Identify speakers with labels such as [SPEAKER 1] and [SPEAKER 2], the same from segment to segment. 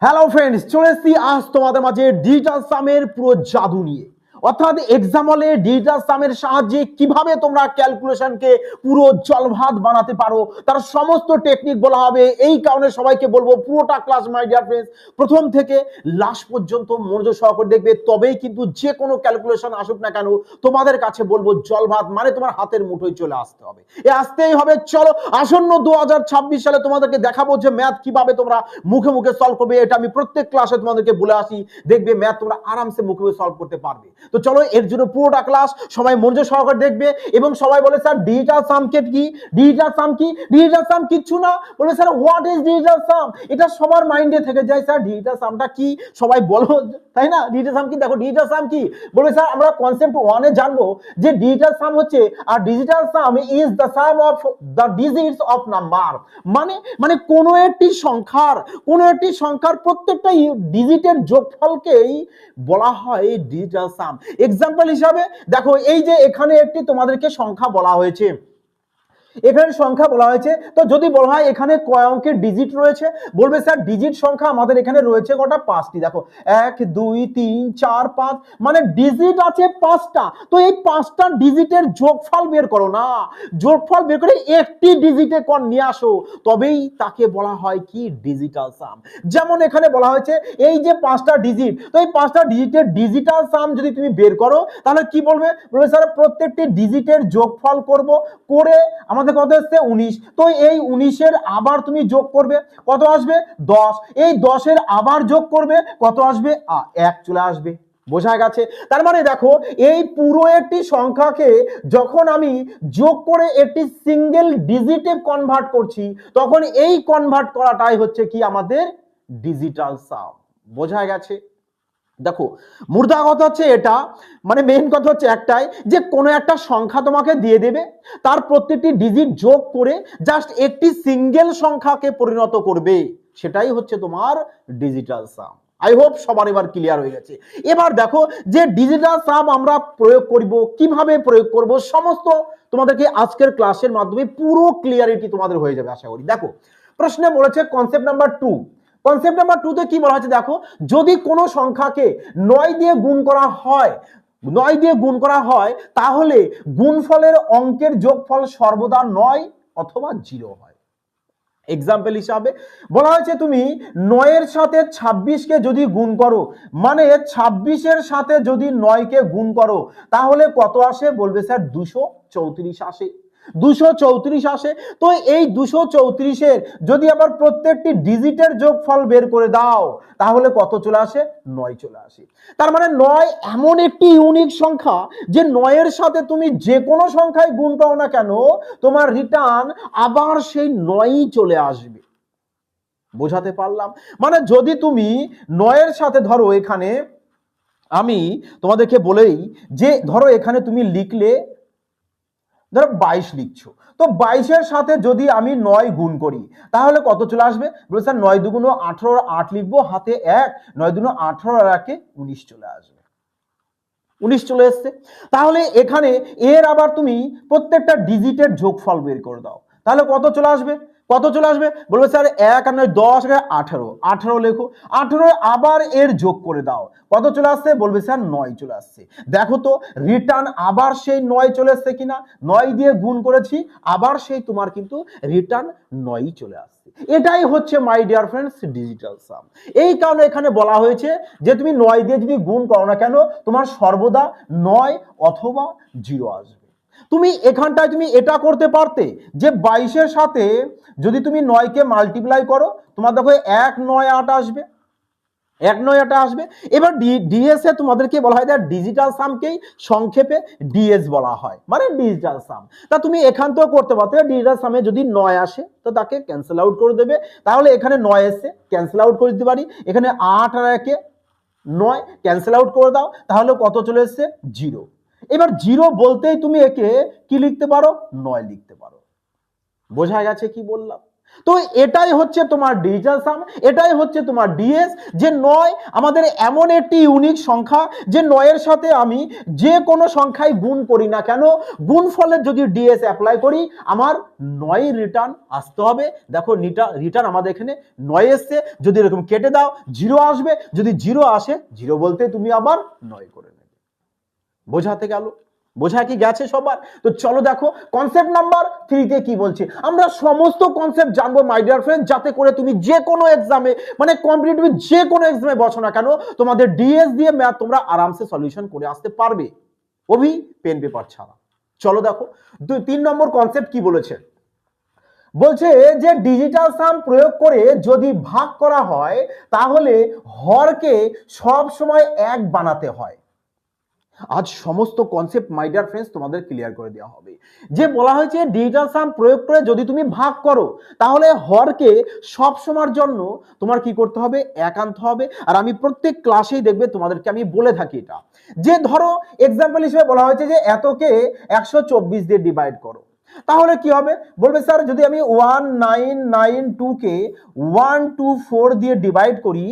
[SPEAKER 1] Hello friends, চলে এসেছি আজ তোমাদের মাঝে ডিজিটাল সামের পুরো জাদু নিয়ে। অর্থাৎ এক্সাম হলে ডিজিটাল সামের সাহায্যে কিভাবে তোমরা ক্যালকুলেশনকে পুরো জলভাত বানাতে পারো তার সমস্ত টেকনিক বলা হবে। এই কারণে সবাইকে বলবো পুরোটা ক্লাস মাই ডিয়ার ফ্রেন্ডস প্রথম থেকে লাস্ট পর্যন্ত মনোযোগ সহকারে দেখবে, তবেই কিন্তু যে কোনো ক্যালকুলেশন আসুক না কেন তোমাদের কাছে বলবো জলভাত মানে তোমার হাতের মুঠোয় চলে আসতে হবে, আসতেই হবে। চলো আসন্ন 2026 সালে তোমাদেরকে দেখাবো যে ম্যাথ কিভাবে তোমরা মুখে মুখে সলভ করবে। এটা আমি প্রত্যেক ক্লাসে তোমাদেরকে বলে আসি, দেখবে ম্যাথ তোমরা আরামসে মুখে মুখে সলভ করতে পারবে। তো চলো এর জন্য পুরোটা ক্লাস সবাই মনোযোগ সহকারে দেখবে। এবং সবাই বলে স্যার ডিজিটাল সাম কি, ডিজিটাল সাম কি? ডিজিটাল সাম কিচ্ছু না। বলে স্যার হোয়াট ইজ ডিজিটাল সাম? এটা সবার মাইন্ডে থেকে যায়, স্যার ডিজিটাল সামটা কি সবাই বলো, তাই না? ডিজিটাল সাম কি? দেখো ডিজিটাল সাম কি বলে স্যার আমরা কনসেপ্ট 1 এ জানবো যে ডিজিটাল সাম হচ্ছে আর digital sum is the sum of the digits of number. মানে মানে কোনো একটি সংখ্যার প্রত্যেকটা ডিজিটের যোগফলকেই বলা হয় ডিজিটাল সাম। এক্সাম্পল হিসাবে দেখো, এই যে এখানে একটি তোমাদেরকে সংখ্যা বলা হয়েছে, এখানে সংখ্যা বলা হয়েছে, তো যদি বলা হয় এখানে কয় অঙ্কের ডিজিট রয়েছে, বলবে স্যার ডিজিট সংখ্যা আমাদের এখানে রয়েছে কটা? 5টি। দেখো 1 2 3 4 5, মানে ডিজিট আছে 5টা। তো এই 5টা ডিজিটের যোগফল বের করো না, যোগফল বের করে একটি ডিজিটে কোন নিয়ে আসো, তবেই তাকে বলা হয় কি ডিজিটাল সাম। যেমন এখানে বলা হয়েছে এই যে 5টা ডিজিট, তো এই 5টা ডিজিটের ডিজিটাল সাম যদি তুমি বের করো তাহলে কি বলবে? বলবে স্যার প্রত্যেকটি ডিজিটের যোগফল করব, করে আমাদের কত আসছে 19। তো এই 19 এর আবার তুমি যোগ করবে, কত আসবে? 10। এই 10 এর আবার যোগ করবে, কত আসবে? 1 চলে আসবে। বোঝা গেছে? তার মানে দেখো এই পুরো একটি সংখ্যাকে যখন আমি যোগ করে একটি সিঙ্গেল ডিজিটে কনভার্ট করছি, তখন এই কনভার্ট করাটাই হচ্ছে কি আমাদের ডিজিটাল সাম। বোঝা গেছে? দেখো মুদ্রা কথা হচ্ছে এটা, মানে মেইন কথা হচ্ছে একটাই, যে কোনো একটা সংখ্যা তোমাকে দিয়ে দেবে, তার প্রত্যেকটি ডিজিট যোগ করে জাস্ট একটি সিঙ্গেল সংখ্যাকে পরিণত করবে, সেটাই হচ্ছে তোমার ডিজিটাল সাম। আই হোপ সবার এবার ক্লিয়ার হয়ে গেছে। এবার দেখো যে ডিজিটাল সাম আমরা প্রয়োগ করব, কিভাবে প্রয়োগ করব, সমস্ত তোমাদেরকে আজকের ক্লাসের মাধ্যমে পুরো ক্লিয়ারিটি তোমাদের হয়ে যাবে আশা করি। দেখো প্রশ্নে বলেছে কনসেপ্ট নাম্বার 2, কনসেপ্ট নাম্বার 2 তে কি বলা হচ্ছে দেখো, যদি কোনো সংখ্যাকে 9 দিয়ে গুণ করা হয়, 9 দিয়ে গুণ করা হয় তাহলে গুণফলের অঙ্কের যোগফল সর্বদা 9 অথবা 0 হয়। এক্সাম্পল হিসাবে বলা হয়েছে তুমি 9 এর সাথে 26 কে যদি গুণ করো, মানে 26 এর সাথে যদি 9 কে গুণ করো তাহলে কত আসে? বলবে স্যার 234 আসে, 234 আসে। তো এই 234 এর যদি আবার প্রত্যেকটি ডিজিটের যোগফল বের করে দাও তাহলে কত চলে আসে? 9 চলে আসে। তার মানে 9 এমন একটি ইউনিক সংখ্যা যে 9 এর সাথে তুমি যে কোনো সংখ্যায় গুণ পাও না কেন, তোমার রিটার্ন আবার সেই 9ই চলে আসবে। বোঝাতে পারলাম? মানে যদি তুমি 9 এর সাথে ধরো, এখানে আমি তোমাদেরকে বলেই যে ধরো এখানে তুমি লিখলে, ধরো 22 লিখছো, তো 22 এর সাথে যদি আমি 9 গুণ করি তাহলে কত চলে আসবে? বলে স্যার 9 2 18, 8 লিখবো, হাতে 1, 9 2 18 আর 1 19 চলে আসবে, 19 চলে এসছে। তাহলে এখানে এর আবার তুমি প্রত্যেকটা ডিজিটের যোগফল বের করে দাও, তাহলে কত চলে আসবে? কত চলে আসবে? বলবে স্যার 1 আর 9 10 আর 18, 18 লেখো, 18 আবার এর যোগ করে দাও, কত চলে আসছে? বলবে স্যার 9 চলে আসছে। দেখো তো রিটার্ন আবার সেই 9 চলে আসছে কিনা, 9 দিয়ে গুণ করেছি আবার সেই তোমার কিন্তু রিটার্ন 9ই চলে আসছে। এটাই হচ্ছে মাই ডিয়ার ফ্রেন্ডস ডিজিটাল সাম। এই কারণে এখানে বলা হয়েছে যে তুমি 9 দিয়ে যদি গুণ করো না কেন তোমার সর্বদা 9 অথবা 0 আসবে। তুমি এখানটায় তুমি এটা করতে পারতে যে 22 এর সাথে যদি তুমি 9 কে মাল্টিপ্লাই করো, তোমার দেখো 1 9 8 আসবে, 1 9 8 আসবে। এবার ডিএস এ তোমাদেরকে বলা হয় ডিজিটাল সামকেই সংক্ষেপে ডিএস বলা হয়, মানে ডিজিটাল সাম। তা তুমি এখান থেকেও করতে পারতে, ডিজিটাল সামে যদি 9 আসে তো তাকে ক্যান্সেল আউট করে দেবে, তাহলে এখানে 9 এসে ক্যান্সেল আউট করে দিতে পারি, এখানে 8 আর 1 9 ক্যান্সেল আউট করে দাও, তাহলে কত চলে এসছে? 0। এবার 0 বলতেই তুমি একে কি লিখতে পারো? 9 লিখতে পারো। বোঝা গেছে কি বললাম? তো এটাই হচ্ছে তোমার ডিজিটাল সাম, এটাই হচ্ছে তোমার ডিএস। যে 9 আমাদের এমন একটি ইউনিক সংখ্যা যে 9 এর সাথে আমি যে কোনো সংখ্যায় গুণ করি না কেন, গুণফলের যদি ডিএস অ্যাপ্লাই করি আমার 9 রিটার্ন আসতে হবে। দেখো রিটার্ন আমাদের এখানে 9 এসছে, যদি এরকম কেটে দাও 0 আসবে, যদি 0 আসে 0 বলতে তুমি আবার 9 করে নেবে। বোঝাতে গেল? বোঝা কি গেছে সবার? তো চলো দেখো কনসেপ্ট নাম্বার 3 তে কি বলছে। আমরা সমস্ত কনসেপ্ট জানবো মাই ডিয়ার ফ্রেন্ড, যাতে করে তুমি যে কোনো এক্সামে, মানে কম্পিটিটিভ যে কোনো এক্সামে বসো না কেন, তোমাদের ডিএস দিয়ে ম্যাথ তোমরা আরামসে সলিউশন করে আসতে পারবে, ওভি পেন পেপার ছাড়া। চলো দেখো 3 নম্বর কনসেপ্ট কি বলেছে। বলছে যে ডিজিটাল সাম প্রয়োগ করে যদি ভাগ করা হয় তাহলে হরকে সব সময় 1 বানাতে হয়। আজ সমস্ত কনসেপ্ট মাই ডিয়ার ফ্রেন্ডস তোমাদের ক্লিয়ার করে দেওয়া হবে। যে বলা হয়েছে ডিজিটাল সাম প্রয়োগ করে যদি তুমি ভাগ করো তাহলে হরকে সব সময়ের জন্য তোমার কি করতে হবে, 1 আনতে হবে। আর আমি প্রত্যেক ক্লাসেই দেখবে তোমাদেরকে আমি বলে থাকি এটা, যে ধরো এক্সাম্পল হিসেবে বলা হয়েছে যে এতকে 124 দিয়ে ডিভাইড করো, তাহলে কি হবে, বলবে স্যার যদি আমি 1992 কে 124 দিয়ে ডিভাইড করি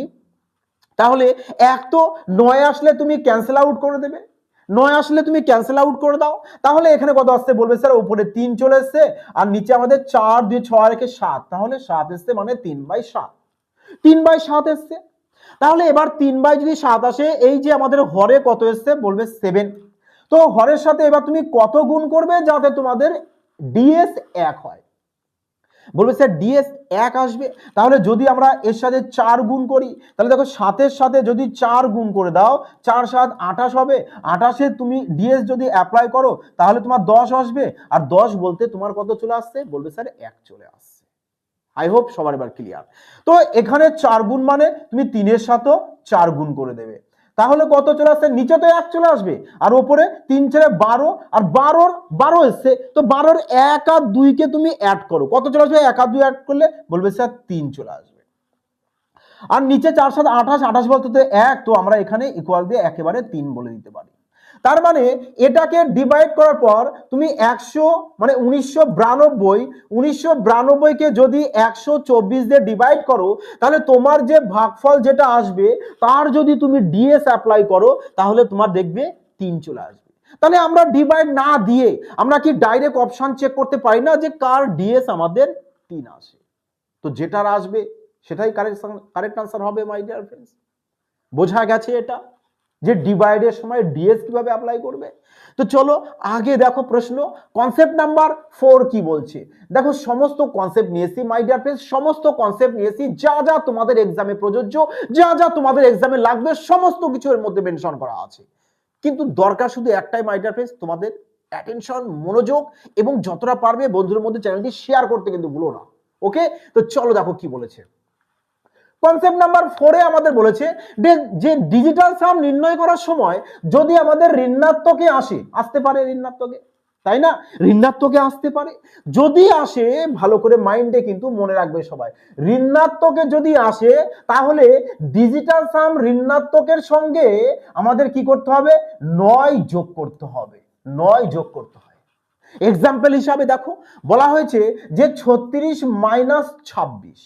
[SPEAKER 1] তাহলে 1 তো 9 আসলে তুমি ক্যান্সেল আউট করে দেবে, 9 আসলে তুমি ক্যান্সেল আউট করে দাও, তাহলে এখানে কত আসছে, বলবে স্যার উপরে 3 চলে এসছে আর নিচে আমাদের 4 2 6 রেখে 7, তাহলে 7 এসছে মানে 3/7, 3/7 এসছে। তাহলে এবার 3/7 আসে, এই যে আমাদের হরে কত এসছে, বলবে 7। তো হরের সাথে এবার তুমি কত গুণ করবে যাতে তোমাদের ডিএস 1 হয়, বলবে স্যার ডিএস 1 আসবে। তাহলে যদি আমরা এর সাথে 4 গুণ করি, তাহলে দেখো 7 এর সাথে যদি 4 গুণ করে দাও, 4 7 28 হবে, 28 এ তুমি ডিএস যদি অ্যাপ্লাই করো তাহলে তোমার 10 আসবে, আর 10 বলতে তোমার কত চলে আসছে, বলবে স্যার 1 চলে আসছে। আই হোপ সবার এবার ক্লিয়ার। তো এখানে 4 গুণ মানে তুমি 3 এর সাথেও 4 গুণ করে দেবে, তাহলে কত চলে আসছে, নিচে তো 1 চলে আসবে আর উপরে 3 4 12, আর 12 এসছে, তো 12 1 আর 2 কে তুমি অ্যাড করো, কত চলে আসবে, 1 আর 2 অ্যাড করলে বলবে স্যার 3 চলে আসবে। আর নিচে 4 7 28, 28 বলতে তো 1, তো আমরা এখানে ইকুয়াল দিয়ে একেবারে 3 বলে দিতে পারি। তার মানে এটাকে ডিভাইড করার পর তুমি 100 মানে 1992 কে যদি 124 দিয়ে ডিভাইড করো তাহলে তোমার যে ভাগফল যেটা আসবে তার যদি তুমি ডিএস অ্যাপ্লাই করো তাহলে তোমার দেখবে 3 চলে আসবে। তাহলে আমরা ডিভাইড না দিয়ে আমরা কি ডাইরেক্ট অপশন চেক করতে পারি না যে কার ডিএস আমাদের 3 আসে, তো যেটার আসবে সেটাই কারেক্ট আনসার হবে মাই ডিয়ার ফ্রেন্ডস। বোঝা গেছে এটা, যে ডিভাইডের সময় ডিএস কিভাবে অ্যাপ্লাই করবে। তো চলো আগে দেখো প্রশ্ন কনসেপ্ট নাম্বার 4 কি বলছে। দেখো সমস্ত কনসেপ্ট নিয়েছি মাই ডিয়ার ফ্রেন্ডস, সমস্ত কনসেপ্ট নিয়েছি, যা যা তোমাদের এক্সামে প্রযোজ্য, যা যা তোমাদের এক্সামে লাগবে সমস্ত কিছু এর মধ্যে মেনশন করা আছে। কিন্তু দরকার শুধু একটাই মাই ডিয়ার ফ্রেন্ডস, তোমাদের অ্যাটেনশন, মনোযোগ, এবং যতটা পারবে বন্ধুদের মধ্যে চ্যানেলটি শেয়ার করতে কিন্তু ভুলো না। ওকে, তো চলো দেখো কি বলেছে। কনসেপ্ট নাম্বার 4 এ আমাদের বলেছে যে ডিজিটাল সাম নির্ণয় করার সময় যদি আমাদের ঋণাত্মকে আসতে পারে, ঋণাত্মকে, তাই না, ঋণাত্মকে আসতে পারে, যদি আসে ভালো করে মাইন্ডে কিন্তু মনে রাখবে সবাই, ঋণাত্মকে যদি আসে তাহলে ডিজিটাল সাম ঋণাত্মকের সঙ্গে আমাদের কি করতে হবে, 9 যোগ করতে হবে, 9 যোগ করতে হয়। এক্সাম্পল হিসাবে দেখো বলা হয়েছে যে 36 মাইনাস 26,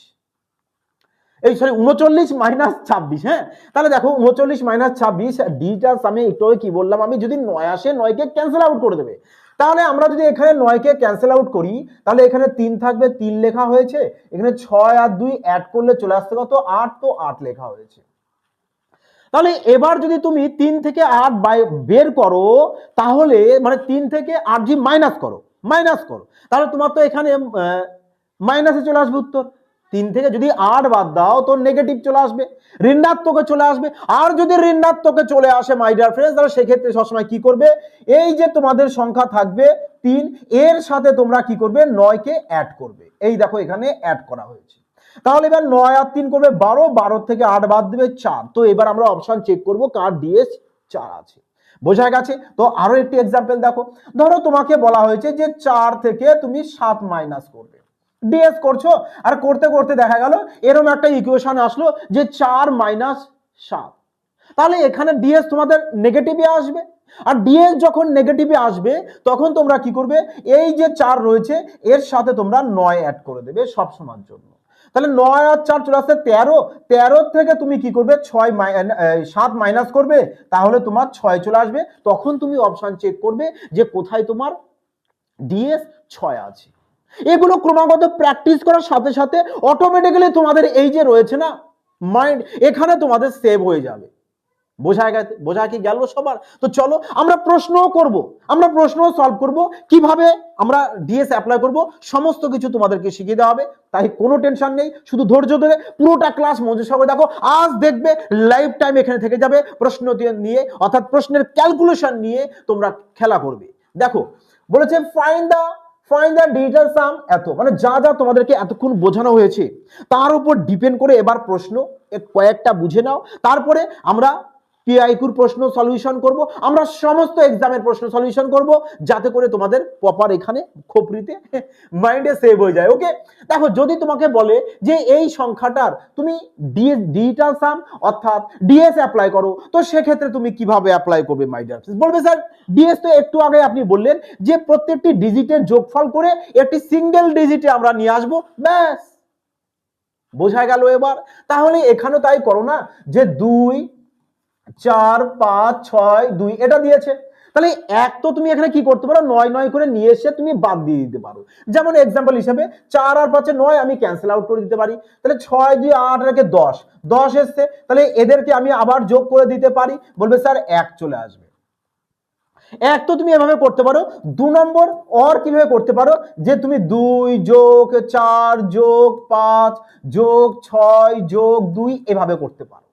[SPEAKER 1] এই সরি 39 মাইনাস 26, হ্যাঁ, তাহলে দেখো 39 মাইনাস 26 ডিজিটাল সামে একটু কি বললাম আমি, যদি 9 আসে 9 কে ক্যান্সেল আউট করে দেবে। তাহলে আমরা যদি এখানে 9 কে ক্যান্সেল আউট করি তাহলে এখানে 3 থাকবে, 3 লেখা হয়েছে, এখানে 6 আর 2 অ্যাড করলে চলে আসছে কত, 8, তো 8 লেখা হয়েছে। তাহলে এবার যদি তুমি 3 থেকে 8 বের করো তাহলে মানে 3 থেকে 8 জি মাইনাস করো, তাহলে তোমার তো এখানে মাইনাসে চলে আসবে উত্তর। 3 থেকে যদি 8 বাদ দাও তো নেগেটিভ চলে আসবে, ঋণাত্মকে চলে আসবে। আর যদি ঋণাত্মকে চলে আসে মাই ডিয়ার ফ্রেন্ডস, তাহলে সেক্ষেত্রে সবসময় কি করবে, এই যে তোমাদের সংখ্যা থাকবে 3, এর সাথে তোমরা কি করবে, 9 কে অ্যাড করবে। এই দেখো এখানে অ্যাড করা হয়েছে। তাহলে এবার 9 আর 3 করবে 12, 12 থেকে 8 বাদ দেবে 4, তো এবার আমরা অপশন চেক করব কার ডিএস 4 আছে। বোঝা গেছে? তো আরো একটি एग्जांपल দেখো, ধরো তোমাকে বলা হয়েছে যে 4 থেকে তুমি 7 মাইনাস করবে, ডিএস করছো, আর করতে করতে দেখা গেল এরকম একটা ইকুয়েশন আসলো যে 4 মাইনাস 7, তাহলে এখানে ডিএস তোমাদের নেগেটিভে আসবে। আর ডিএস যখন নেগেটিভে আসবে তখন তোমরা কি করবে, এই যে 4 রয়েছে এর সাথে তোমরা 9 অ্যাড করে দেবে সব সময়ের জন্য। তাহলে 9 আর 4 চলে আসছে 13, 13 থেকে তুমি কি করবে 7 মাইনাস করবে, তাহলে তোমার 6 চলে আসবে। তখন তুমি অপশন চেক করবে যে কোথায় তোমার ডিএস 6 আছে। এগুলো ক্রমাগত প্র্যাকটিস করার সাথে সাথে অটোমেটিক্যালি তোমাদের এই যে রয়েছে না মাইন্ড, এখানে তোমাদের সেভ হয়ে যাবে। বোঝা কি গেল সবার? তো চলো আমরা প্রশ্ন করব, আমরা প্রশ্ন সলভ করব, কিভাবে আমরা ডিএস অ্যাপ্লাই করব সমস্ত কিছু তোমাদেরকে শিখিয়ে দেওয়া হবে। তাই কোনো টেনশন নেই, শুধু ধৈর্য ধরে পুরোটা ক্লাস মনোযোগ সহকারে দেখো। আজ দেখবে লাইফ টাইম এখানে থেকে যাবে প্রশ্ন নিয়ে, অর্থাৎ প্রশ্নের ক্যালকুলেশন নিয়ে তোমরা খেলা করবে। দেখো বলেছে ফাইন্ড দ্য ডিজিটাল সাম, এত মানে যা যা তোমাদেরকে এতক্ষণ বোঝানো হয়েছে তার উপর ডিপেন্ড করে এবার প্রশ্ন কয়েকটা বুঝে নাও, তারপরে আমরা পিআইকিউর প্রশ্ন সলিউশন করব, আমরা সমস্ত এক্সামের প্রশ্ন সলিউশন করব, যাতে করে তোমাদের প্রপার এখানে খোপরিতে মাইন্ডে সেভ হয়ে যায়। ওকে, দেখো যদি তোমাকে বলে যে এই সংখ্যাটার তুমি ডিজিটাল সাম অর্থাৎ ডিএস অ্যাপ্লাই করো, তো সেক্ষেত্রে তুমি কিভাবে অ্যাপ্লাই করবে মাই ডিয়ার ফ্রেন্ডস? বলবে স্যার ডিএস তো একটু আগে আপনি বললেন যে প্রত্যেকটি ডিজিটের যোগফল করে একটি সিঙ্গেল ডিজিটে আমরা নিয়ে আসবো, ব্যাস বোঝা গেল এবার। তাহলে এখানেও তাই করো না, যে 2 4 5 6 2 এটা দিয়েছে, তাহলে এক তো তুমি এখানে কি করতে পারো 9 9 করে নিয়ে এসে তুমি বাদ দিয়ে দিতে পারো। যেমন এক্সাম্পল হিসেবে 4 আর 5 9 আমি ক্যান্সেল আউট করে দিতে পারি, তাহলে 6 2 8 রেখে 10 এসছে, তাহলে এদেরকে আমি আবার যোগ করে দিতে পারি। বলবে স্যার 1 চলে আসবে। এক তো তুমি এভাবে করতে পারো। 2 নম্বর অর কিভাবে করতে পারো, যে তুমি 2 যোগ 4 যোগ 5 যোগ 6 যোগ 2 এভাবে করতে পারো।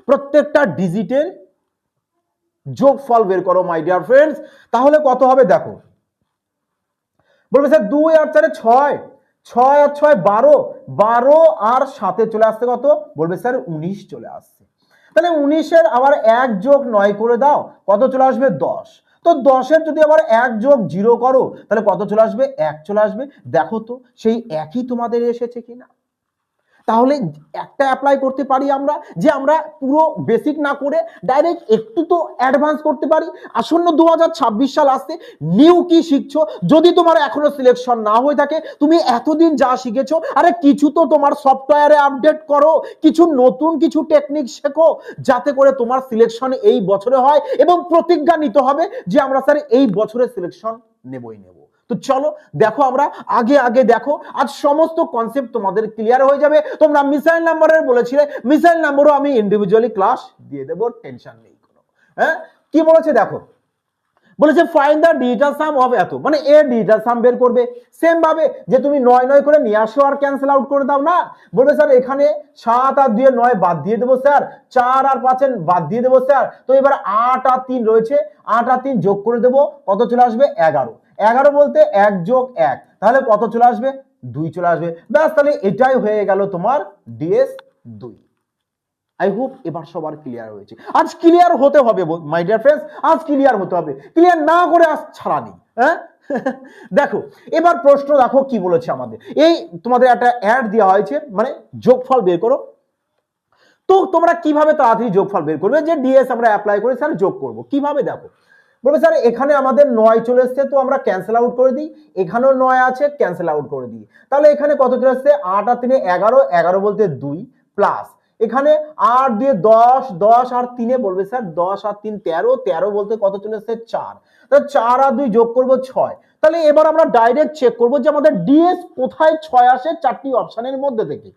[SPEAKER 1] প্রত্যেকটা ডিজিটের যোগফল বের করো মাই ডিয়ার ফ্রেন্ডস, তাহলে কত হবে দেখো। বলবে স্যার 2 আর 4 6, 6 আর 6 12, 12 আর 7 চলে আসছে কত? বলবে স্যার 19 চলে আসছে। তাহলে 19 এর আবার 1 যোগ 9 করে দাও, কত চলে আসবে? 10। তো 10 এর যদি আবার 1 যোগ 0 করো, তাহলে কত চলে আসবে? 1 চলে আসবে। দেখো তো সেই একই তোমাদের এসেছে কিনা। তাহলে একটা অ্যাপ্লাই করতে পারি আমরা, যে আমরা পুরো বেসিক না করে ডাইরেক্ট একটু তো অ্যাডভান্স করতে পারি। আসন্ন 2026 সাল আসছে, নিউ কি শিখছো? যদি তোমার এখনো সিলেকশন না হয়ে থাকে, তুমি এতদিন যা শিখেছো আরে কিছু তো তোমার সফটওয়্যারে আপডেট করো, কিছু নতুন কিছু টেকনিক শেখো, যাতে করে তোমার সিলেকশন এই বছরে হয় এবং প্রতিজ্ঞা নিতে হবে যে আমরা স্যার এই বছরে সিলেকশন নেবই নেব। তো চলো দেখো, আমরা আগে দেখো, আজ সমস্ত কনসেপ্ট তোমাদের ক্লিয়ার হয়ে যাবে। তোমরা মিসাইল নাম্বারের বলেছিলে, মিসাইল নাম্বারও আমি ইন্ডিভিজুয়ালি ক্লাস দিয়ে দেবো, টেনশন নেই কোনো। হ্যাঁ, কি বলেছে দেখো, বলেছে find the digital some of এত, মানে এর ডিজিটাল সাম বের করবে। সেম ভাবে যে তুমি 9 9 করে নিয়ে আসো আর ক্যান্সেল আউট করে দাও না। বলবে স্যার এখানে 7 আর 2 9 বাদ দিয়ে দেবো স্যার, 4 আর 5 বাদ দিয়ে দেবো স্যার, তো এবার 8 আর 3 রয়েছে, 8 আর 3 যোগ করে দেবো, কত চলে আসবে? 11। 11 বলতে 1 যোগ 1, তাহলে কত চলে আসবে? 2 চলে আসবে। ব্যাস, তাহলে এটাই হয়ে গেল তোমার ডিএস 2। আই হোপ এবার সবার ক্লিয়ার হয়েছে। আজ ক্লিয়ার হতে হবে মাই ডিয়ার ফ্রেন্ডস, আজ ক্লিয়ার হতে হবে, ক্লিয়ার না করে আজ ছাড়া নেই। হ্যাঁ দেখো এবার প্রশ্ন দেখো কি বলেছে আমাদের। এই তোমাদের একটা অ্যাড দেওয়া হয়েছে, মানে যোগফল বের করো। তো তোমরা কিভাবে তাড়াতাড়ি যোগফল বের করবে, যে ডিএস আমরা অ্যাপ্লাই করে স্যার যোগ করব কিভাবে? দেখো বলবে স্যার এখানে আমাদের 9 চলে এসছে, তো আমরা ক্যান্সেল আউট করে দিই, এখানেও 9 আছে, ক্যান্সেল আউট করে দিই। তাহলে এখানে কত চলে এসছে? 8 আর 3 11, 11 বলতে 2 প্লাস এখানে 8 দিয়ে 10, 10 আর 3 বলবে স্যার 10 আর 3 13, 13 বলতে কত চলে এসছে? 4। তাহলে 4 আর 2 যোগ করব 6। তাহলে এবার আমরা ডাইরেক্ট চেক করব যে আমাদের ডিএস কোথায় 6 আসে চারটি অপশনের মধ্যে থেকে।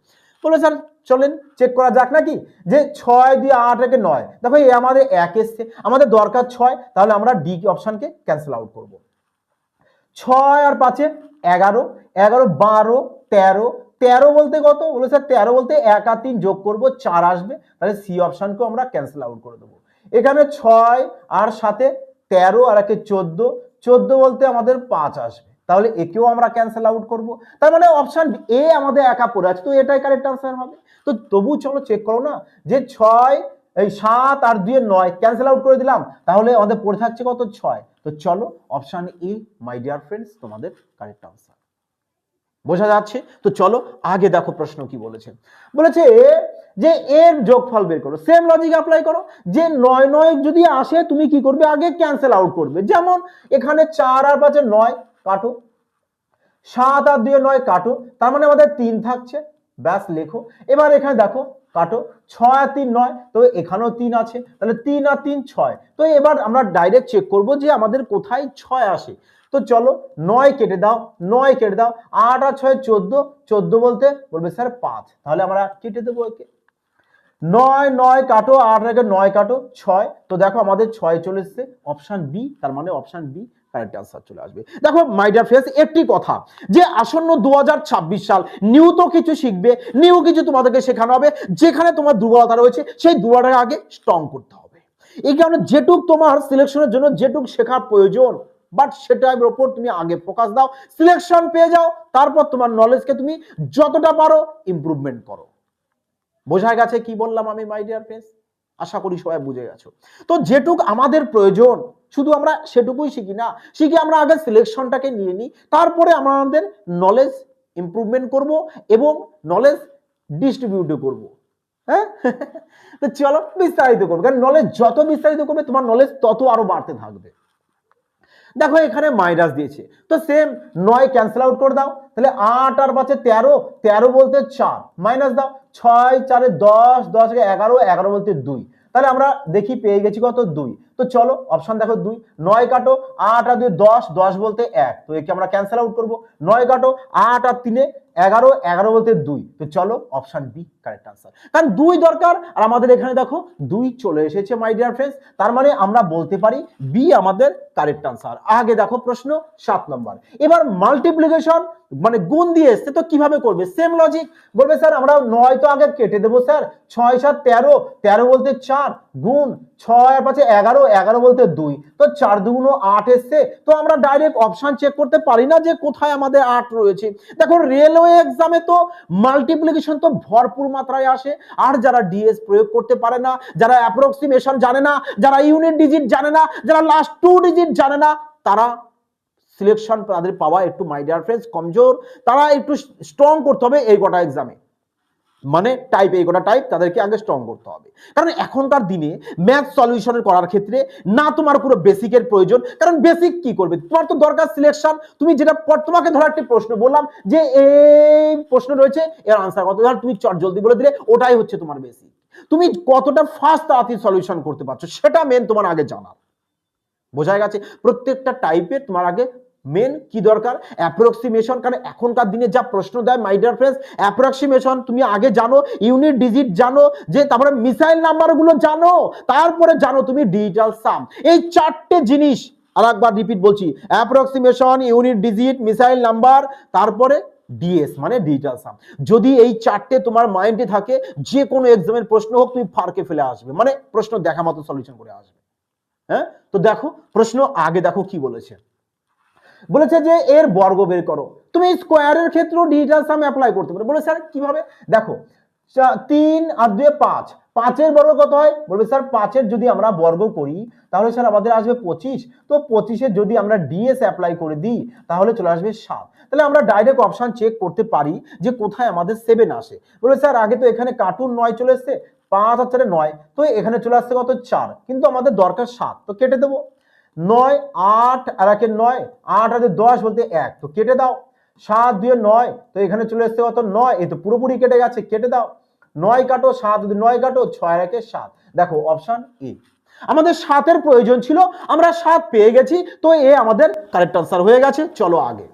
[SPEAKER 1] বলে স্যার চলেন চেক করা যাক নাকি, যে 6 দিয়ে 8 রেখে 9, দেখো এই আমাদের 1 এসছে, আমাদের দরকার 6, তাহলে আমরা ডি অপশনকে ক্যান্সেল আউট করব। 6 আর 5 11, 11 12 13, 13 বলতে কত? বলে স্যার 13 বলতে 1 আর 3 যোগ করব 4 আসবে, তাহলে সি অপশনকে আমরা ক্যান্সেল আউট করে দেবো। এখানে 6 আর 7 13 আর 1 14, 14 বলতে আমাদের 5 আসবে, তাহলে একেও আমরা ক্যান্সেল আউট করব। তার মানে অপশন এ আমাদের একা পড়ে আছে, তো এটাই কারেক্ট আনসার হবে। তো তবু চলো চেক করো না, যে 6 এই 7 আর 2 9 ক্যান্সেল আউট করে দিলাম, তাহলে আমাদের পড়ে থাকছে কত? 6। তো চলো option A my dear friends তোমাদের কারেক্ট আনসার। বোঝা যাচ্ছে? তো চলো আগে দেখো প্রশ্ন কি বলেছে। বলেছে যে এর যোগফল বের করো, সেম লজিক অ্যাপ্লাই করো, যে 9 9 যদি আসে তুমি কি করবে, আগে ক্যান্সেল আউট করবে। যেমন এখানে 4 আর 5 9 কাটো, 7 আর 2 9 কাটো, তার মানে আমাদের 3 থাকছে, ব্যাস লেখো। এবার এখানে দেখো কাটো, 6 আর 3 9, তো এখানেও 3 আছে, তাহলে 3 আর 3 6। তো এবার আমরা ডাইরেক্ট চেক করব যে আমাদের কোথায় 6 আসে। তো চলো 9 কেটে দাও, 9 কেটে দাও, 8 আর 6 14, 14 বলতে বলবে স্যার 5, তাহলে আমরা কেটে দেবো একে। 9 9 কাটো, 8 রেখে 9 কাটো 6, তো দেখো আমাদের 6 চলে এসেছে, অপশন বি, তার মানে অপশন বি কারেক্ট আনসার চলে আসবে। দেখো মাই ডিয়ার ফ্রেন্ডস, একটি কথা, যে আসন্ন 2026 সাল, নিউ তো কিছু শিখবে, নিউ কিছু তোমাদেরকে শেখানো হবে, যেখানে তোমার দুর্বলতা রয়েছে সেই দুর্বলতাকে আগে স্ট্রং করতে হবে। এই কারণে যেটুক তোমার সিলেকশনের জন্য যেটুক শেখার প্রয়োজন, বাট সেটার উপর তুমি আগে ফোকাস দাও, সিলেকশন পেয়ে যাও, তারপর তোমার নলেজকে তুমি যতটা পারো ইমপ্রুভমেন্ট করো। বোঝা গেছে কি বললাম আমি মাই ডিয়ার ফ্রেন্ডস? আশা করি সবাই বুঝে গেছো। তো যেটুক আমাদের প্রয়োজন শুধু আমরা সেটুকুই শিখি না, শিখে আমরা আগে সিলেকশনটাকে নিয়ে নিই, তারপরে আমাদের নলেজ ইমপ্রুভমেন্ট করব এবং নলেজ ডিস্ট্রিবিউট করব। হ্যাঁ, তো চলো বিস্তারিত করবো, কারণ নলেজ যত বিস্তারিত করবে তোমার নলেজ তত আরো বাড়তে থাকবে। দেখো এখানে মাইনাস দিয়েছে, তো সেম 9 ক্যান্সেল আউট করে দাও, তাহলে 8 আর 5 13, 13 বলতে 4, মাইনাস দাও, 6 4 10, 10 11, 11 বলতে 2, তাহলে আমরা দেখি পেয়ে গেছি কত 2। তো চলো অপশন দেখো 2, 9 কাটো, 8 আর 2 10, 10 বলতে 1, তো একে আমরা ক্যান্সেল আউট করব। 9 কাটো, 8 আর 3 11, 11 বলতে 2, তো চলো অপশন বি কারেক্ট আনসার, কারণ 2 দরকার আর আমাদের এখানে দেখো 2 চলে এসেছে মাই ডিয়ার ফ্রেন্ডস, তার মানে আমরা বলতে পারি বি আমাদের কারেক্ট আনসার। আগে দেখো প্রশ্ন 7 নম্বর, এবার মাল্টিপ্লিকেশন মানে গুণ দিয়ে এসছে, তো কিভাবে করবে, সেম লজিক, বলবে স্যার আমরা 9 তো আগে কেটে দেবো স্যার, 6 7 13, 13 বলতে 4, গুণ 6 আর 5 11, 11 বলতে 2, তো 4 2 8 এসছে, তো আমরা ডাইরেক্ট অপশন চেক করতে পারি না যে কোথায় আমাদের 8 রয়েছে। দেখো রেলওয়ে এক্সামে তো মাল্টিপ্লিকেশন তো ভরপুর মাত্রায় আসে, আর যারা ডিএস প্রয়োগ করতে পারে না, যারা অ্যাপ্রক্সিমেশন জানে না, যারা ইউনিট ডিজিট জানে না, যারা লাস্ট 2 ডিজিট জানে না, তারা সিলেকশন তাদের পাওয়া একটু মাই ডিয়ার ফ্রেন্ডস কমজোর, তারা একটু স্ট্রং করতে হবে এই গোটা এক্সামে, মানে টাইপ এই গোটা টাইপ তাদেরকে আগে স্ট্রং করতে হবে। কারণ এখনকার দিনে ম্যাথ সলিউশনের করার ক্ষেত্রে না তোমার পুরো বেসিকের প্রয়োজন, কারণ বেসিক কি করবে, তোমার তো দরকার সিলেকশন। তুমি যেটা তোমাকে ধরো একটি প্রশ্ন বললাম যে এই প্রশ্ন রয়েছে, এর আনসার কত, ধর তুমি চট জলদি বলে দিলে, ওটাই হচ্ছে তোমার বেসিক। তুমি কতটা ফাস্ট তাড়াতাড়ি সলিউশন করতে পারছো সেটা মেন তোমার আগে জানা। বোঝা গেছে? প্রত্যেকটা টাইপের তোমার আগে মেন কি দরকার, অ্যাপ্রক্সিমেশন, কারণ এখনকার দিনে যা প্রশ্ন দেয় মাই ডিয়ার ফ্রেন্ডস, অ্যাপ্রক্সিমেশন তুমি আগে জানো, ইউনিট ডিজিট জানো, যে তারপরে মিসাইল নাম্বারগুলো জানো, তারপরে জানো তুমি ডিজিটাল সাম। এই চারটে জিনিস আরেকবার রিপিট বলছি, approximation, unit digit, missile number, তারপরে ডিএস মানে ডিজিটাল সাম। যদি এই চারটে তোমার মাইন্ডে থাকে, যে কোনো এক্সামের প্রশ্ন হোক তুমি ফারকে ফেলে আসবে, মানে প্রশ্ন দেখা মতো সলিউশন করে আসবে। হ্যাঁ, তো দেখো প্রশ্ন আগে দেখো কি বলেছে, বলেছে যে এর বর্গ বের করো। তুমি স্কোয়ারের ক্ষেত্রে ডিজিটাল সাম অ্যাপ্লাই করতে পারো। বলে স্যার কিভাবে, দেখো 3 আর 2 5, 5 এর বর্গ কত হয়, বলবে স্যার 5 এর যদি আমরা বর্গ করি তাহলে স্যার আমাদের আসবে 25, তো 25 এর যদি আমরা ডিএস অ্যাপ্লাই করে দিই তাহলে চলে আসবে 7। তাহলে আমরা ডাইরেক্ট অপশন চেক করতে পারি যে কোথায় আমাদের 7 আসে। বলে স্যার আগে তো এখানে কার্টুন 9 চলে এসছে, 5 আর 4 9, তো এখানে চলে আসছে কত 4, কিন্তু আমাদের দরকার 7, তো কেটে দেবো। 9 8 আর 1 9, 8 আর 10 বলতে 1, তো কেটে দাও। 7 2 9, তো এখানে চলে আসছে কত 9, এই তো পুরোপুরি কেটে গেছে, কেটে দাও। 9 কাটো, 7 9 কাটো, 6 আর 1 7, দেখো অপশন এ। আমাদের 7 এর প্রয়োজন ছিল, আমরা 7 পেয়ে গেছি, তো এ আমাদের কারেক্ট আনসার হয়ে গেছে। চলো আগে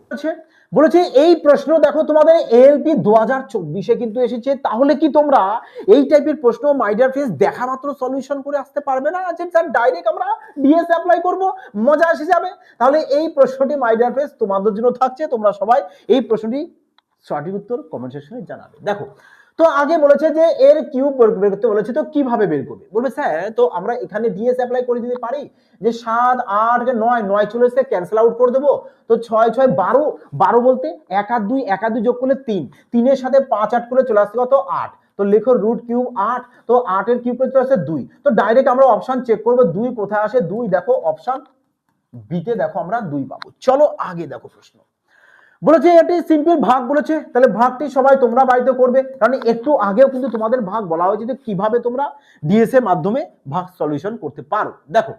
[SPEAKER 1] বলেছে এই প্রশ্ন দেখো তোমাদের এএলপি 2024-এ কিন্তু এসেছে, তাহলে কি তোমরা এই টাইপের প্রশ্ন মাই ডিয়ার ফ্রেন্ডস দেখা মাত্র সলিউশন করে আসতে পারবে না, যে স্যার ডাইরেক্ট আমরা ডিএস অ্যাপ্লাই করব, মজা এসে যাবে? তাহলে এই প্রশ্নটি মাই ডিয়ার ফ্রেন্ডস তোমাদের জন্য থাকছে, তোমরা সবাই এই প্রশ্নটি সঠিক উত্তর কমেন্ট সেকশনে জানাবে। দেখো তো আগে বলেছে যে এর কিউব বের করতে বলেছে, তো কিভাবে বের করবে, বলবে স্যার তো আমরা এখানে ডিএস অ্যাপ্লাই করে দিতে পারি, যে 7 8 9, 9 চলে এসে ক্যান্সেল আউট করে দেবো, তো 6 6 12, 12 বলতে 1 আর 2, 1 আর 2 যোগ করলে 3, 3 এর সাথে 5 8 করে চলে আসছে কত 8, তো লেখো রুট কিউব 8, তো 8 এর কিউব করে চলে আসছে 2, তো ডাইরেক্ট আমরা অপশন চেক করব 2 কোথায় আসে, 2 দেখো অপশন বি তে দেখো আমরা 2 পাবো। চলো আগে দেখো প্রশ্ন, বলেছে এটি সিম্পল ভাগ বলেছে, তাহলে ভাগটি সবাই তোমরা বাড়িতে করবে, কারণ একটু আগেও কিন্তু তোমাদের ভাগ বলা হয়েছে যে কিভাবে তোমরা ডিএস এর মাধ্যমে ভাগ সলিউশন করতে পারো। দেখো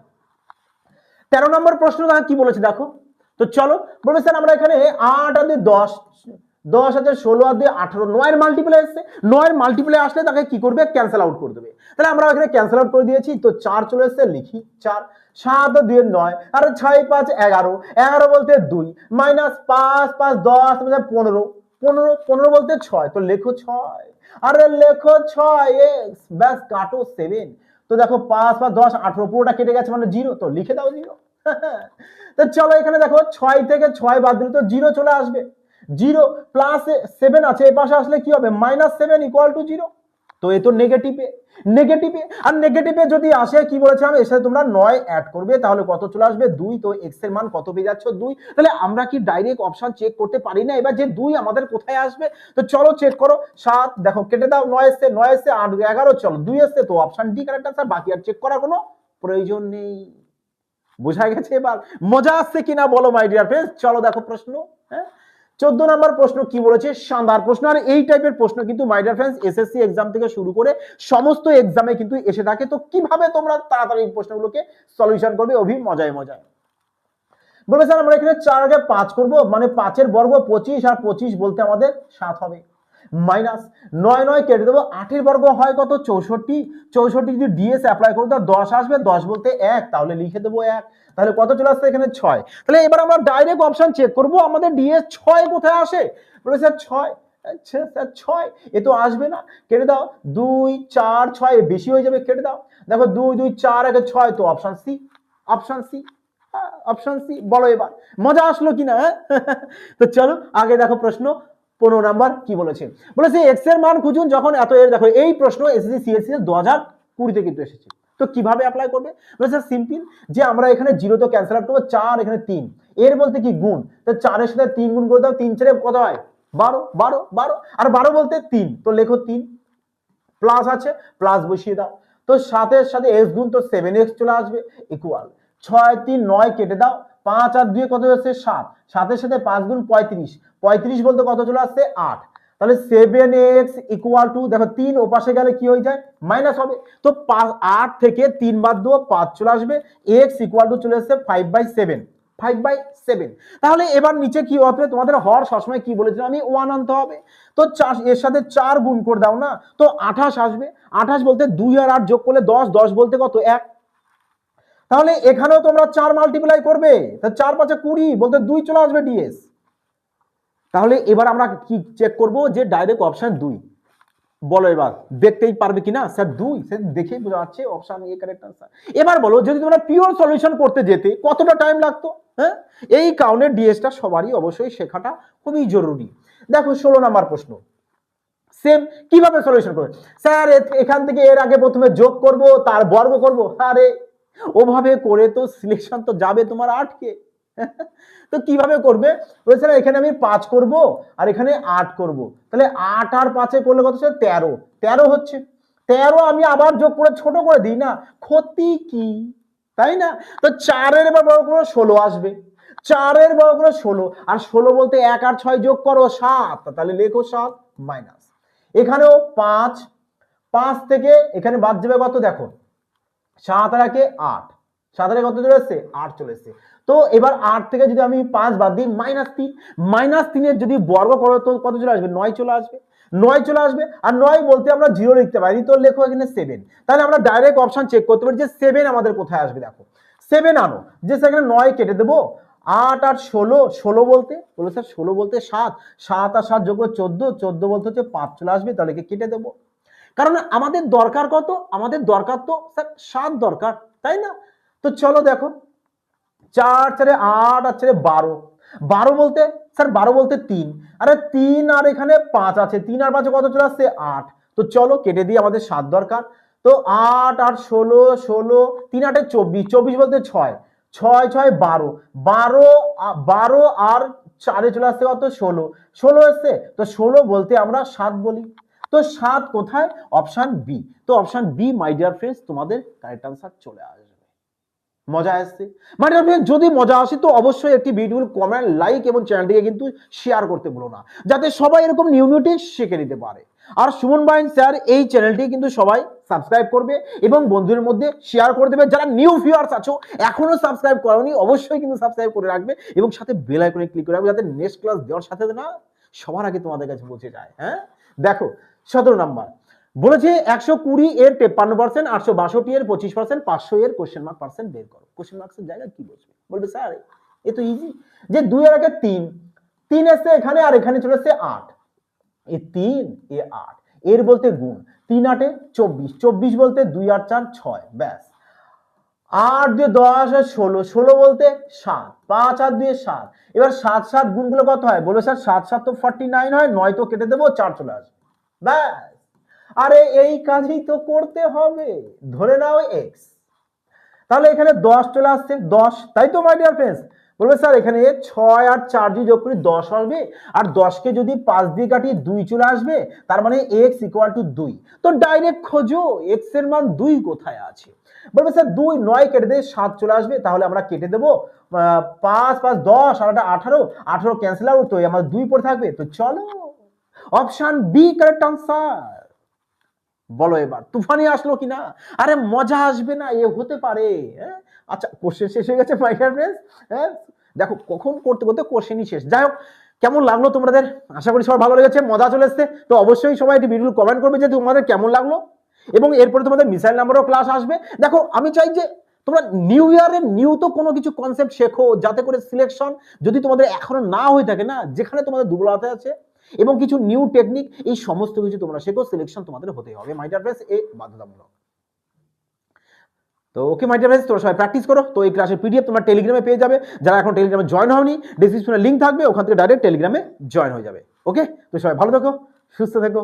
[SPEAKER 1] 13 নম্বর প্রশ্ন কি বলেছে দেখো, তো চলো বলবে স্যার আমরা এখানে 8 আর 10, 10 আছে 16 আর 18, 9 এর মাল্টিপ্লাই আসছে, 9 এর মাল্টিপ্লাই আসলে তাকে কি করবে, ক্যান্সেল আউট করে দেবে। তাহলে আমরা এখানে ক্যান্সেল আউট করে দিয়েছি, তো 4 চলে এসেছে, লিখি 4, 7 আর 2 9 আর 6 5 11, 11 বলতে 2 মাইনাস 5 5 10 15, 15 15 বলতে 6, তো লেখো 6, আরে লেখো 6x, ব্যাস কাটো 7। তো দেখো 5 5 10 18, পুরোটা কেটে গেছে মানে 0, তো লিখে দাও 0। তো চলো এখানে দেখো 6 থেকে 6 বাদ দিলে তো 0 চলে আসবে, 0 প্লাস 7 আছে, এই পাশে আসলে কি হবে, -7 ইকুয়াল টু 0। তো এ তো নেগেটিভে, নেগেটিভে আর নেগেটিভে যদি আসে কি বলেছিলাম, এর সাথে তোমরা 9 অ্যাড করবে, তাহলে কত চলে আসবে 2। তো x এর মান কত পেয়ে যাচ্ছ 2। তাহলে আমরা কি ডাইরেক্ট অপশন চেক করতে পারি না, এবার যে 2 আমাদের কোথায় আসবে, তো চলো চেক করো। 7 দেখো কেটে দাও, 9 এসছে, 9 এসছে, 8 11, চলো 2 এসছে, তো অপশন ডি কারেক্ট আনসার, বাকি আর চেক করার কোনো প্রয়োজন নেই। বোঝা গেছে এবার? মজা আসছে কিনা বলো মাই ডিয়ার ফ্রেন্ডস। চলো দেখো প্রশ্ন, হ্যাঁ 14 নম্বর প্রশ্ন কি বলেছে, শানদার প্রশ্ন। আর এই টাইপের প্রশ্ন কিন্তু my dear friends SSC exam থেকে শুরু করে সমস্ত এক্সামে কিন্তু এসে থাকে। তো কিভাবে তোমরা তাড়াতাড়ি এই প্রশ্নগুলোকে সলিউশন করবে, অভি মজায় মজায়। বলে স্যার আমরা এখানে 4 আগে 5 করব, মানে 5 এর বর্গ 25, আর 25 বলতে আমাদের 7 হবে, মাইনাস 9 9 কেটে দেবো, 8 এর বর্গ হয় কত 64, 64 যদি ডিএস অ্যাপ্লাই করো তো 10 আসবে, 10 বলতে 1, তাহলে লিখে দেবো 1। তাহলে কত চলে আসছে এখানে 6। তাহলে এবার আমরা ডাইরেক্ট অপশন চেক করব, আমাদের ডিএস 6 কোথায় আসে, বলে স্যার 6, আচ্ছা স্যার 6 এ তো আসবে না, কেটে দাও 2 4 6, বেশি হয়ে যাবে, কেটে দাও। দেখো 2 2 4 আগে 6, তো option C, option C, option C. বলো এবার মজা আসলো কিনা, তো চলো আগে দেখো প্রশ্ন 15 নাম্বার কি বলেছে, বলেছে এক্স এর মান খুঁজুন যখন এত এর। দেখো এই প্রশ্ন এসএসসি সিএসসি 2020 তে কিন্তু এসেছে। তো কিভাবে অ্যাপ্লাই করবে, বলেছে সিম্পল, যে আমরা এখানে 0 তো ক্যান্সেল আউট করব, 4 এখানে 3, এর বলতে কি গুণ, তো 4 এর সাথে 3 গুণ করে দাও, 3 4 কত হয় 12, 12 12, আর 12 বলতে 3, তো লেখো 3, প্লাস আছে প্লাস বসিয়ে দাও, তো 7 এর সাথে x গুণ, তো 7x চলে আসবে, ইকুয়াল 6 3 9 কেটে দাও, 5 আর 2 কত হচ্ছে 7, 7 এর সাথে 5 গুণ 35, 35 বলতে কত চলে আসছে 8, তাহলে 7x ইকুয়াল টু, দেখো 3 ও পাশে গেলে কি হয়ে যায় মাইনাস হবে, তো 8 থেকে 3 বাদ দেবো 5 চলে আসবে, x ইকুয়াল টু চলে আসছে 5/7, 5/7। তাহলে এবার নিচে কি হবে, তোমাদের হর সবসময় কি বলেছিলাম আমি 1 আনতে হবে, তো এর সাথে 4 গুণ করে দাও না, তো 28 আসবে, 28 বলতে 2 আর 8 যোগ করলে 10, 10 বলতে কত 1, তাহলে এখানেও তোমরা 4 মাল্টিপ্লাই করবে, তা 4 5 20 বলতে 2 চলে আসবে ডিএস। তাহলে এবার আমরা কি চেক করব, যে ডাইরেক্ট অপশন 2, বলো এবার দেখতেই পারবে কিনা, স্যার 2, স্যার দেখেই বোঝা যাচ্ছে অপশন এ কারেক্ট আনসার। এবার বলো যদি তোমরা পিওর সলিউশন করতে যেতে কতটা টাইম লাগতো, হ্যাঁ এই কারণে ডিএসটা সবারই অবশ্যই শেখাটা খুবই জরুরি। দেখো 16 নাম্বার প্রশ্ন, সেম কিভাবে সলিউশন করবে, স্যার এখান থেকে এর আগে প্রথমে যোগ করব তার বর্গ করব, আরে ওভাবে করে তো সিলেকশন তো যাবে তোমার 8 কে। তো কিভাবে করবে, বলছে না এখানে আমি 5 করব আর এখানে 8 করব, তাহলে 8 আর 5 এ করলে কত হচ্ছে 13, 13 হচ্ছে, 13 আমি আবার যোগ করে ছোট করে দিই না, ক্ষতি কি, তাই না। তো 4 এর এবার বড় করে 16 আসবে, 4 এর বড় করে 16, আর 16 বলতে 1 আর 6 যোগ করো 7, তাহলে লেখো 7 মাইনাস, এখানেও 5, 5 থেকে এখানে বাদ যাবে কত, দেখো 7 আর 8, 7 আর কত চলে আসছে 8 চলে আসছে, তো এবার 8 থেকে যদি আমি 5 বাদ দিই -3, -3 এর যদি বর্গ করো তো কত চলে আসবে 9 চলে আসবে, 9 চলে আসবে, আর 9 বলতে আমরা 0 লিখতে পারি, তো লেখো এখানে 7। তাহলে আমরা ডাইরেক্ট অপশন চেক করতে পারি যে 7 আমাদের কোথায় আসবে, দেখো 7 আনো, যে সেখানে 9 কেটে দেবো, 8 আর 16, 16 বলতে বলো স্যার 16 বলতে 7, 7 আর 7 যোগ করে 14, 14 বলতে হচ্ছে 5 চলে আসবে, তাহলে কেটে দেবো, কারণ আমাদের দরকার কত, আমাদের দরকার তো স্যার 7 দরকার, তাই না। তো চলো দেখো 4 4 8 আর 4 12, 12 বলতে স্যার 12 বলতে 3, আরে 3 আর এখানে 5 আছে, 3 আর 5 কত চলে আসছে 8, তো চলো কেটে দিই, আমাদের 7 দরকার, তো 8 আর 16, 16 3 8 24, 24 বলতে 6, 6 6 12, 12 আর 4 চলে আসছে কত 16, 16 আসছে, তো 16 বলতে আমরা 7 বলি, তো 7 কোথায়, অপশন বি, তো option B my dear friends তোমাদের কারেক্ট আনসার চলে আসবে। মজা আসছে মানে যদি মজা আসে তো অবশ্যই একটি ভিডিও কমেন্ট লাইক এবং চ্যানেলটিকে কিন্তু শেয়ার করতে ভুলো না, যাতে সবাই এরকম নিউ নিউ টিপস শিখে নিতে পারে। আর সুমন বাইন স্যার এই চ্যানেলটি কিন্তু সবাই সাবস্ক্রাইব করবে এবং বন্ধুদের মধ্যে শেয়ার করে দেবে। যারা নিউ ভিউয়ার্স আছো এখনো সাবস্ক্রাইব করোনি অবশ্যই কিন্তু সাবস্ক্রাইব করে রাখবে এবং সাথে বেল আইকনে ক্লিক করে রাখবে, যাতে নেক্সট ক্লাস দেওয়ার সাথে না সবার আগে তোমাদের কাছে পৌঁছে যায়। হ্যাঁ দেখো 17 নাম্বার বলেছে 120 এর 53%, 862 এর 25%, 500 এর কোশ্চেন মার্ক পার্সেন্ট বের করো। কোশ্চেন মার্কসের জায়গায় কি বলবে? বলবে স্যার এ তো ইজি, যে 2 এর আগে 3 3 এসে এখানে আর এখানে চলে এসে 8, এ 3 এ 8 এর বলতে গুণ 3 8 এ 24, 24 বলতে 2 8 4 6 ব্যাস। 8 2 10 আর 16, 16 বলতে 7, 5 আর 2 7। এবার 7 7 গুণগুলো কত হয়? বলবে স্যার 7 7 তো 49 হয়, 9 তো কেটে দেবো, 4 চলে আসবে ব্যাস। আরে এই কাজই তো করতে হবে, ধরে নাও এক্স, তাহলে এখানে 10 চলে আসছে 10, তাই তো মাই ডিয়ার ফ্রেন্ডস? বলবে স্যার এখানে 6 আর 4 দিয়ে যোগ করি 10 আসবে, আর 10 কে যদি 5 দিয়ে কাটি 2 চলে আসবে, তার মানে x ইকুয়াল টু 2। তো ডাইরেক্ট খোঁজো x এর মান 2 কোথায় আছে। বলবে স্যার 2 9 কেটে দিয়ে 7 চলে আসবে, তাহলে আমরা কেটে দেবো 5 5 10 আর 18, 18 ক্যান্সেল আউট, তো আমার 2 পড়ে থাকবে। তো চলো অপশন বি কারেক্ট আনসার। বলো এবার তুফানি আসলো কিনা? আরে মজা আসবে না এ হতে পারে। আচ্ছা কোশ্চেন শেষ হয়ে গেছে মাই ডিয়ার ফ্রেন্ডস। হ্যাঁ দেখো কখন করতে করতে কোশ্চেনই শেষ। যাই হোক কেমন লাগলো তোমাদের? আশা করি সবার ভালো লেগেছে, মজা চলে এসছে। তো অবশ্যই সবাই একটি ভিডিও কমেন্ট করবে যে তোমাদের কেমন লাগলো, এবং এরপরে তোমাদের মিসাইল নাম্বারও ক্লাস আসবে। দেখো আমি চাই যে তোমরা নিউ ইয়ারে নিউ তো কোনো কিছু কনসেপ্ট শেখো, যাতে করে সিলেকশন যদি তোমাদের এখনো না হয়ে থাকে না, যেখানে তোমাদের দুর্বলতা আছে এবং কিছু নিউ টেকনিক, এই সমস্ত কিছু তোমরা শেখো, সিলেকশন তোমাদের হতে হবে মাই ডিয়ার ফ্রেন্ডস, এ বাধ্যতামূলক। তো ওকে মাই ডিয়ার ফ্রেন্ডস, তোমরা সবাই প্র্যাকটিস করো। তো এই ক্লাসের পিডিএফ তোমরা টেলিগ্রামে পেয়ে যাবে, যারা এখন টেলিগ্রামে জয়েন হওনি ডেসক্রিপশনে লিংক থাকবে, ওখান থেকে ডাইরেক্ট টেলিগ্রামে জয়েন হয়ে যাবে। ওকে, তো সবাই ভালো থেকো, সুস্থ থেকো,